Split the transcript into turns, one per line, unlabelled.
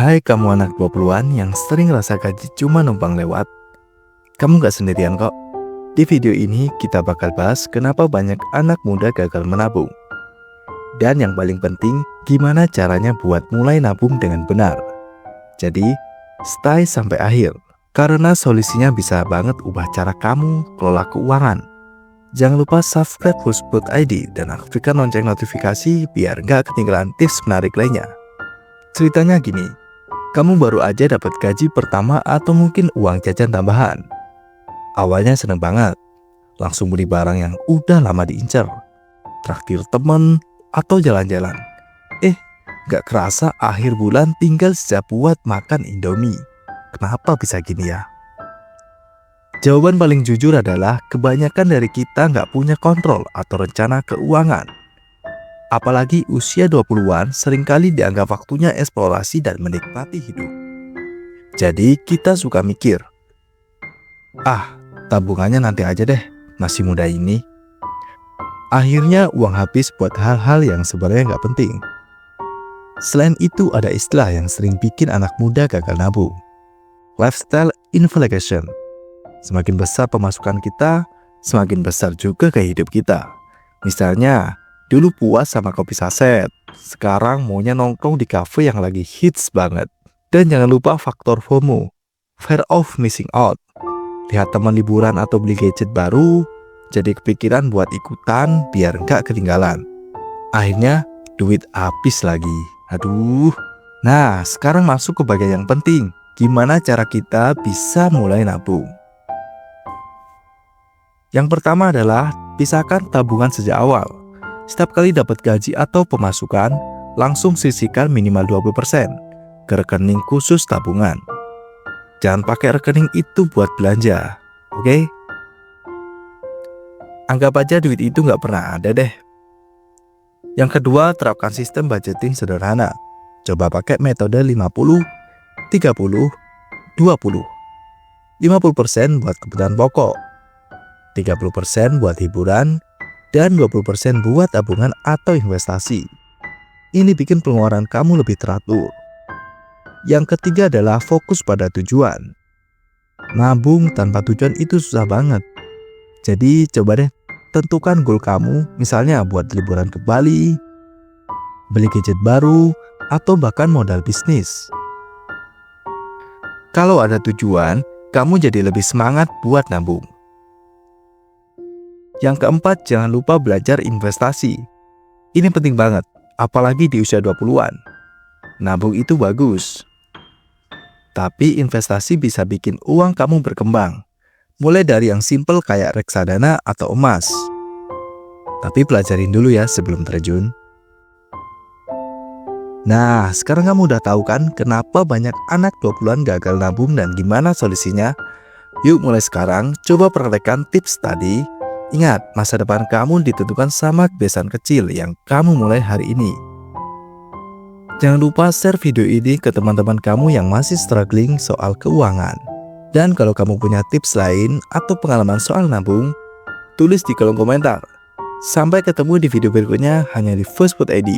Hai kamu anak 20-an yang sering rasa gaji cuma numpang lewat. Kamu gak sendirian kok. Di video ini kita bakal bahas kenapa banyak anak muda gagal menabung. Dan yang paling penting, gimana caranya buat mulai nabung dengan benar. Jadi, stay sampai akhir. Karena solusinya bisa banget ubah cara kamu kelola keuangan. Jangan lupa subscribe Fullspot ID dan aktifkan lonceng notifikasi biar gak ketinggalan tips menarik lainnya. Ceritanya gini, kamu baru aja dapat gaji pertama atau mungkin uang jajan tambahan. Awalnya seneng banget, langsung beli barang yang udah lama diincar, traktir temen, atau jalan-jalan. Gak kerasa akhir bulan tinggal sisa buat makan Indomie. Kenapa bisa gini ya? Jawaban paling jujur adalah kebanyakan dari kita gak punya kontrol atau rencana keuangan. Apalagi usia 20-an seringkali dianggap waktunya eksplorasi dan menikmati hidup. Jadi kita suka mikir, tabungannya nanti aja deh, masih muda ini. Akhirnya uang habis buat hal-hal yang sebenarnya gak penting. Selain itu ada istilah yang sering bikin anak muda gagal nabung. Lifestyle inflation. Semakin besar pemasukan kita, semakin besar juga gaya hidup kita. Misalnya, dulu puas sama kopi saset, sekarang maunya nongkrong di kafe yang lagi hits banget. Dan jangan lupa faktor FOMO, fear of missing out. Lihat teman liburan atau beli gadget baru, jadi kepikiran buat ikutan biar gak ketinggalan. Akhirnya duit habis lagi. Nah, sekarang masuk ke bagian yang penting. Gimana cara kita bisa mulai nabung? Yang pertama adalah pisahkan tabungan sejak awal. Setiap kali dapat gaji atau pemasukan, langsung sisihkan minimal 20% ke rekening khusus tabungan. Jangan pakai rekening itu buat belanja, oke? Anggap aja duit itu nggak pernah ada deh. Yang kedua, terapkan sistem budgeting sederhana. Coba pakai metode 50, 30, 20. 50% buat kebutuhan pokok, 30% buat hiburan, dan 20% buat tabungan atau investasi. Ini bikin pengeluaran kamu lebih teratur. Yang ketiga adalah fokus pada tujuan. Nabung tanpa tujuan itu susah banget. Jadi coba deh tentukan goal kamu, misalnya buat liburan ke Bali, beli gadget baru, atau bahkan modal bisnis. Kalau ada tujuan, kamu jadi lebih semangat buat nabung. Yang keempat, jangan lupa belajar investasi. Ini penting banget, apalagi di usia 20-an. Nabung itu bagus, tapi investasi bisa bikin uang kamu berkembang. Mulai dari yang simple kayak reksadana atau emas. Tapi pelajarin dulu ya sebelum terjun. Nah, sekarang kamu udah tahu kan kenapa banyak anak 20-an gagal nabung dan gimana solusinya? Yuk mulai sekarang, coba praktekkan tips tadi. Ingat, masa depan kamu ditentukan sama kebiasaan kecil yang kamu mulai hari ini. Jangan lupa share video ini ke teman-teman kamu yang masih struggling soal keuangan. Dan kalau kamu punya tips lain atau pengalaman soal nabung, tulis di kolom komentar. Sampai ketemu di video berikutnya hanya di Fullspot ID.